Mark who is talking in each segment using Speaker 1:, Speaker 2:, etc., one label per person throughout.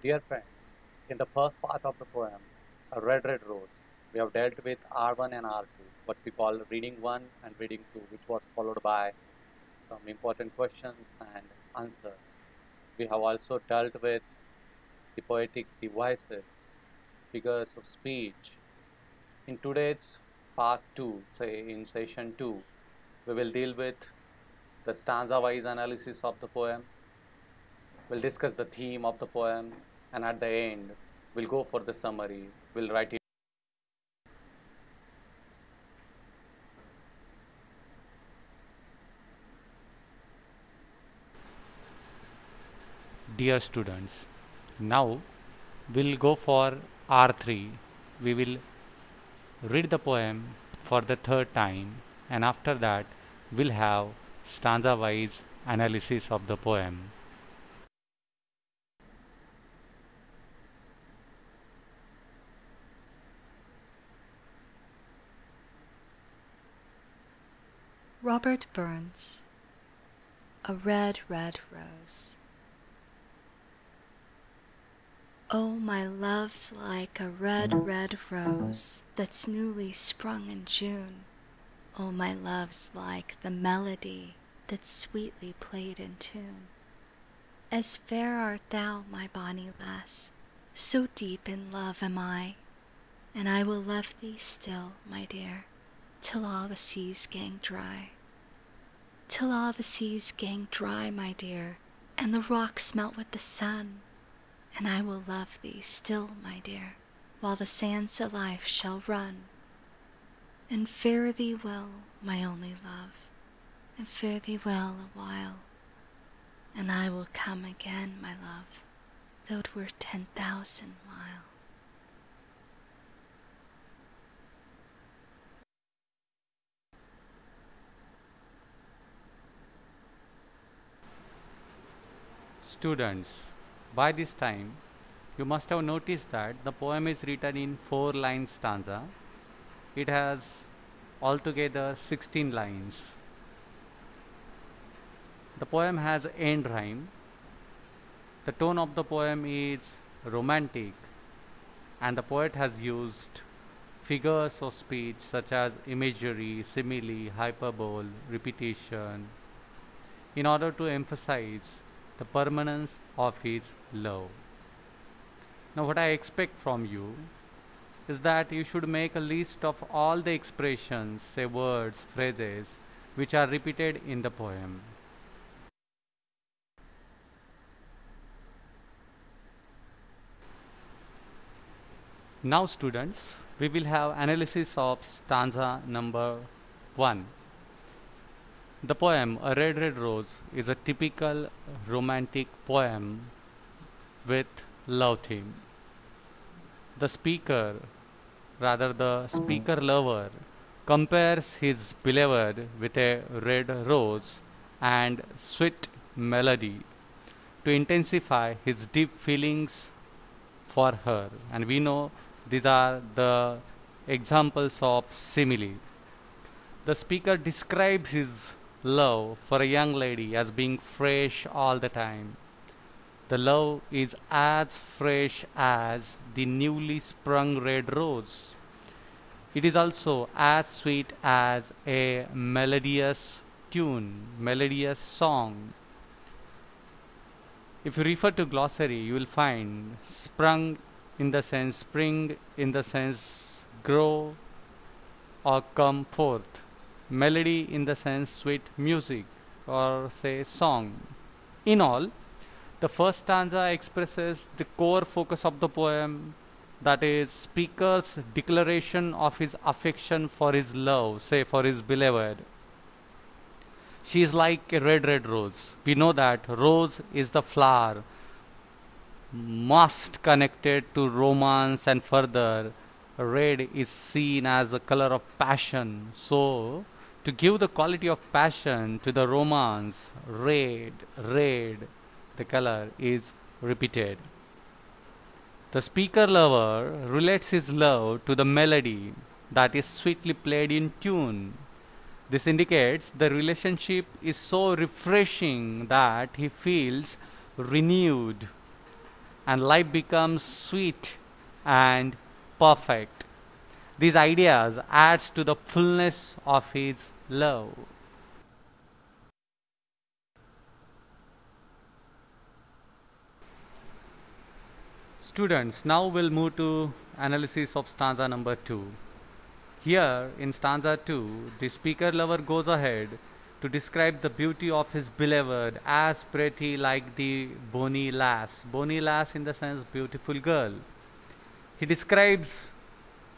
Speaker 1: Dear friends, in the first part of the poem, A Red Red Rose, we have dealt with R1 and R2, what we call reading 1 and reading 2, which was followed by some important questions and answers. We have also dealt with the poetic devices, figures of speech. In today's part 2, say in session 2, we will deal with the stanza-wise analysis of the poem. We'll discuss the theme of the poem, and at the end, we'll go for the summary. We'll write it.
Speaker 2: Dear students, now we'll go for R3. We will read the poem for the third time, and after that, we'll have stanza wise analysis of the poem.
Speaker 3: Robert Burns, A Red, Red Rose. Oh, my love's like a red, red rose that's newly sprung in June. Oh, my love's like the melody that's sweetly played in tune. As fair art thou, my bonny lass, so deep in love am I, and I will love thee still, my dear, till all the seas gang dry. Till all the seas gang dry, my dear, and the rocks melt with the sun, and I will love thee still, my dear, while the sands of life shall run. And fare thee well, my only love, and fare thee well a while, and I will come again, my love, though it were 10,000 mile.
Speaker 2: Students, by this time, you must have noticed that the poem is written in 4-line stanza. It has altogether 16 lines. The poem has end rhyme. The tone of the poem is romantic, and the poet has used figures of speech such as imagery, simile, hyperbole, repetition in order to emphasize the permanence of his love. Now, what I expect from you is that you should make a list of all the expressions, say words, phrases, which are repeated in the poem. Now, students, we will have analysis of stanza number 1. The poem A Red Red Rose is a typical romantic poem with love theme. The speaker, rather the speaker lover, compares his beloved with a red rose and sweet melody to intensify his deep feelings for her. And we know these are the examples of simile. The speaker describes his love for a young lady as being fresh all the time. The love is as fresh as the newly sprung red rose. It is also as sweet as a melodious tune, melodious song. If you refer to glossary, you will find sprung in the sense spring, in the sense grow or come forth. Melody in the sense sweet music or say song. In all, the first stanza expresses the core focus of the poem, that is, speaker's declaration of his affection for his love, say for his beloved. She is like a red, red rose. We know that rose is the flower most connected to romance, and further, red is seen as a color of passion. So, to give the quality of passion to the romance, red, the color is repeated. The speaker lover relates his love to the melody that is sweetly played in tune. This indicates the relationship is so refreshing that he feels renewed. and life becomes sweet and perfect. These ideas adds to the fullness of his love. Students, now we'll move to analysis of stanza number 2. Here in stanza 2, the speaker lover goes ahead to describe the beauty of his beloved as pretty like the bonny lass. Bonny lass in the sense beautiful girl. He describes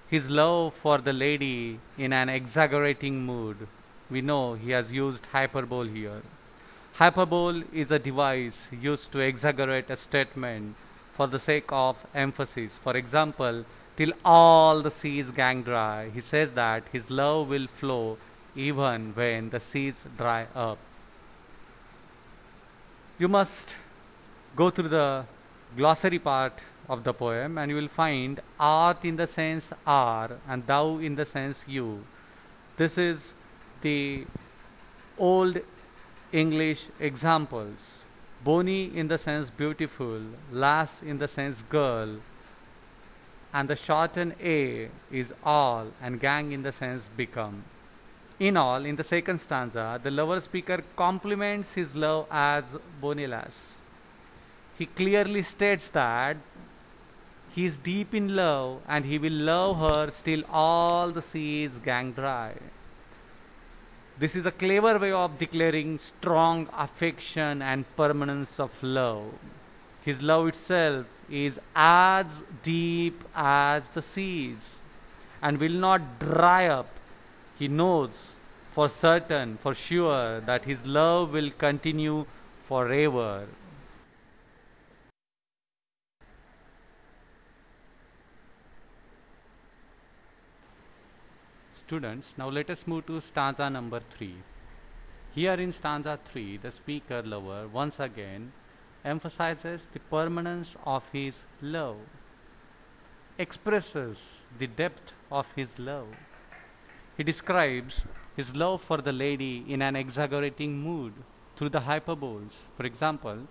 Speaker 2: his love for the lady in an exaggerating mood. We know he has used hyperbole here. Hyperbole is a device used to exaggerate a statement for the sake of emphasis. For example, till all the seas gang dry, he says that his love will flow even when the seas dry up. You must go through the glossary part of the poem and you will find art in the sense are and thou in the sense you. This is the old English examples. Bonny in the sense beautiful, lass in the sense girl, and the shortened A is all and gang in the sense become. In all, in the second stanza, the lover speaker compliments his love as bonny lass. He clearly states that he is deep in love and he will love her till all the seas gang dry. This is a clever way of declaring strong affection and permanence of love. His love itself is as deep as the seas and will not dry up. He knows for certain, for sure, that his love will continue forever. Students, now let us move to stanza number 3. Here in stanza 3, the speaker lover once again emphasizes the permanence of his love, expresses the depth of his love. He describes his love for the lady in an exaggerating mood through the hyperboles. For example,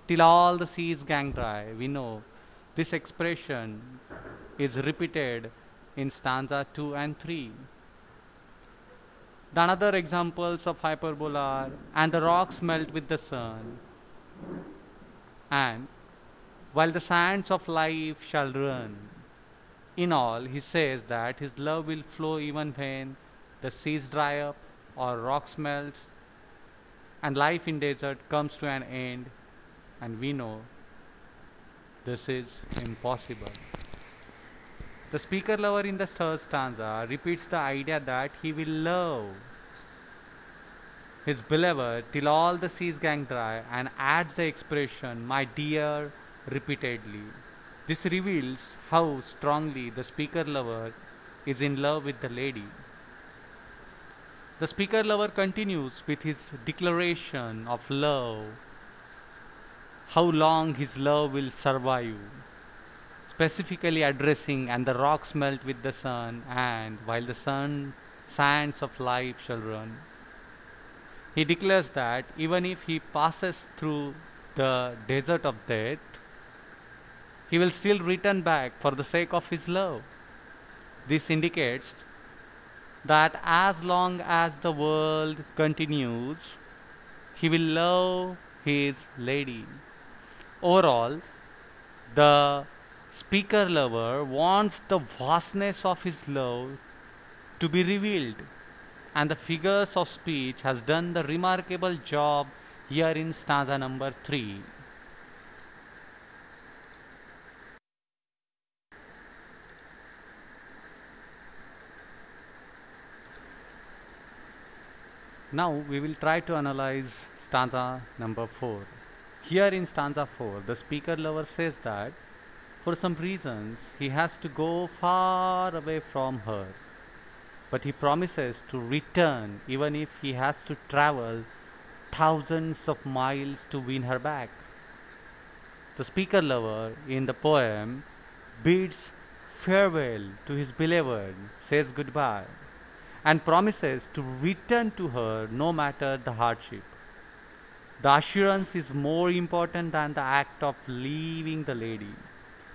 Speaker 2: till all the seas gang dry, we know this expression is repeated in stanza 2 and 3. The another examples of hyperbole are, and the rocks melt with the sun, and while the sands of life shall run. In all, he says that his love will flow even when the seas dry up or rocks melt and life in desert comes to an end, and we know this is impossible. The speaker lover in the third stanza repeats the idea that he will love his beloved till all the seas gang dry and adds the expression, my dear, repeatedly. This reveals how strongly the speaker lover is in love with the lady. The speaker lover continues with his declaration of love, how long his love will survive, specifically addressing, and the rocks melt with the sun, and while the sands of life shall run. He declares that even if he passes through the desert of death, he will still return back for the sake of his love. This indicates that as long as the world continues, he will love his lady. Overall, the speaker lover wants the vastness of his love to be revealed, and the figures of speech has done the remarkable job here in stanza number 3. Now we will try to analyze stanza number 4. Here in stanza 4, the speaker lover says that for some reasons he has to go far away from her, but he promises to return even if he has to travel thousands of miles to win her back. The speaker lover in the poem bids farewell to his beloved, says goodbye, and promises to return to her no matter the hardship. The assurance is more important than the act of leaving the lady.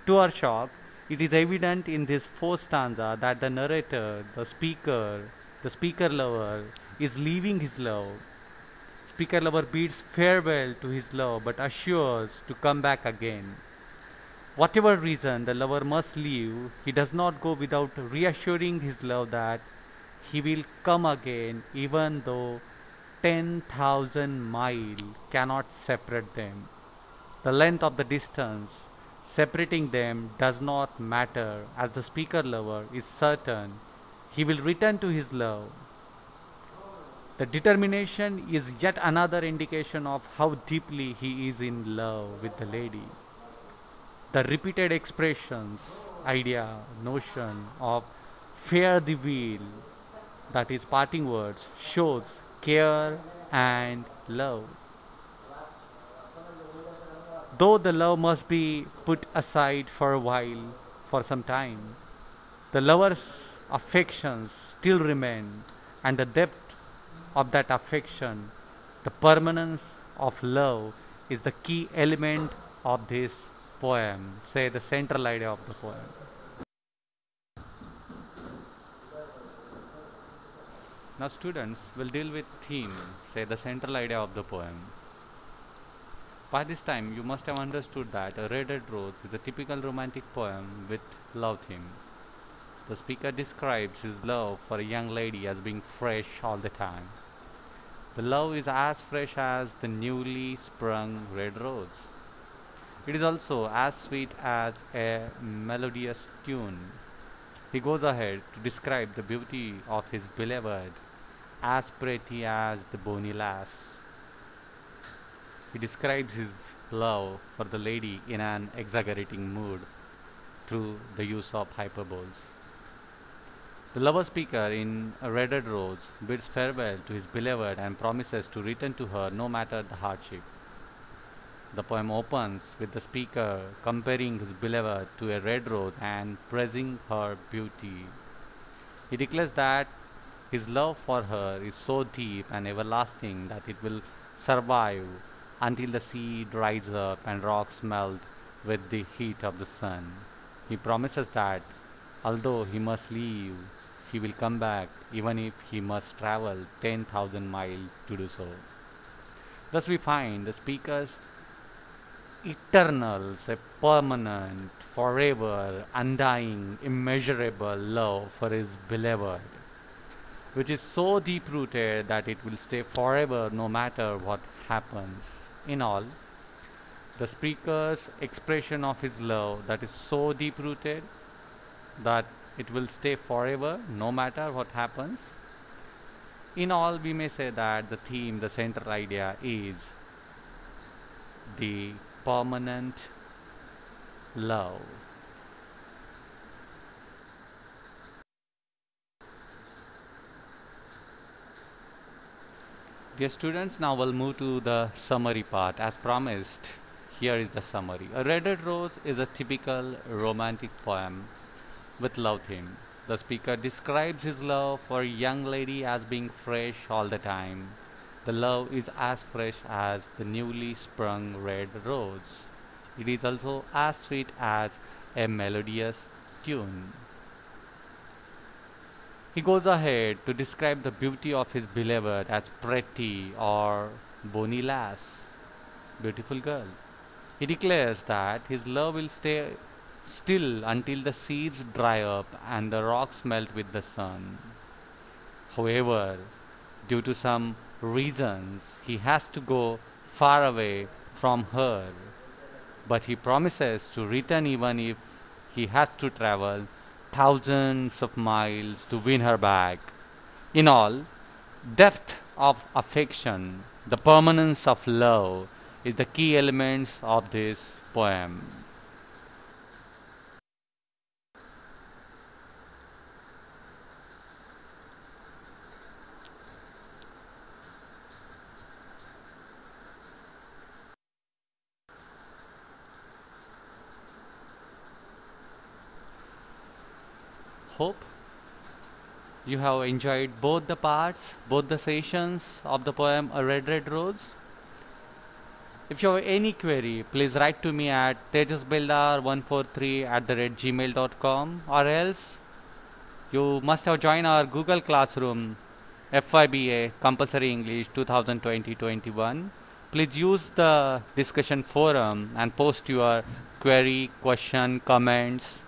Speaker 2: To our shock, it is evident in this fourth stanza that the narrator, the speaker lover, is leaving his love. Speaker lover bids farewell to his love but assures to come back again. Whatever reason the lover must leave, he does not go without reassuring his love that he will come again even though 10,000 miles cannot separate them. The length of the distance separating them does not matter as the speaker lover is certain he will return to his love. The determination is yet another indication of how deeply he is in love with the lady. The repeated expressions, idea, notion of fare thee well, that is parting words, shows care and love. Though the love must be put aside for a while, for some time, the lover's affections still remain, and the depth of that affection, the permanence of love, is the key element of this poem, say the central idea of the poem. Now, students will deal with theme, say the central idea of the poem. By this time, you must have understood that A Red Red Rose is a typical romantic poem with love theme. The speaker describes his love for a young lady as being fresh all the time. The love is as fresh as the newly sprung red rose. It is also as sweet as a melodious tune. He goes ahead to describe the beauty of his beloved as pretty as the bonny lass. He describes his love for the lady in an exaggerating mood through the use of hyperboles. The lover speaker in A Red Red Rose bids farewell to his beloved and promises to return to her no matter the hardship. The poem opens with the speaker comparing his beloved to a red rose and praising her beauty. He declares that his love for her is so deep and everlasting that it will survive until the sea dries up and rocks melt with the heat of the sun. He promises that although he must leave, he will come back even if he must travel 10,000 miles to do so. Thus, we find the speaker's eternal, say permanent, forever, undying, immeasurable love for his beloved, which is so deep rooted that it will stay forever no matter what happens. In all, the speaker's expression of his love that is so deep rooted that it will stay forever no matter what happens. In all, we may say that the theme, the central idea is the permanent love. Dear students, now we'll move to the summary part. As promised, here is the summary. A Red Red Rose is a typical romantic poem with love theme. The speaker describes his love for a young lady as being fresh all the time. The love is as fresh as the newly sprung red rose. It is also as sweet as a melodious tune. He goes ahead to describe the beauty of his beloved as pretty or bonny lass, beautiful girl. He declares that his love will stay still until the seas dry up and the rocks melt with the sun. However, due to some reasons, he has to go far away from her, but he promises to return even if he has to travel thousands of miles to win her back. In all, depth of affection, the permanence of love is the key elements of this poem. Hope you have enjoyed both the parts, both the sessions of the poem A Red Red Rose. If you have any query, please write to me at tejasbildar143@gmail.com, or else you must have joined our Google Classroom FYBA Compulsory English 2020-21. Please use the discussion forum and post your query, question, comments.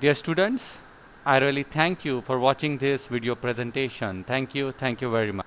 Speaker 2: Dear students, I really thank you for watching this video presentation. Thank you very much.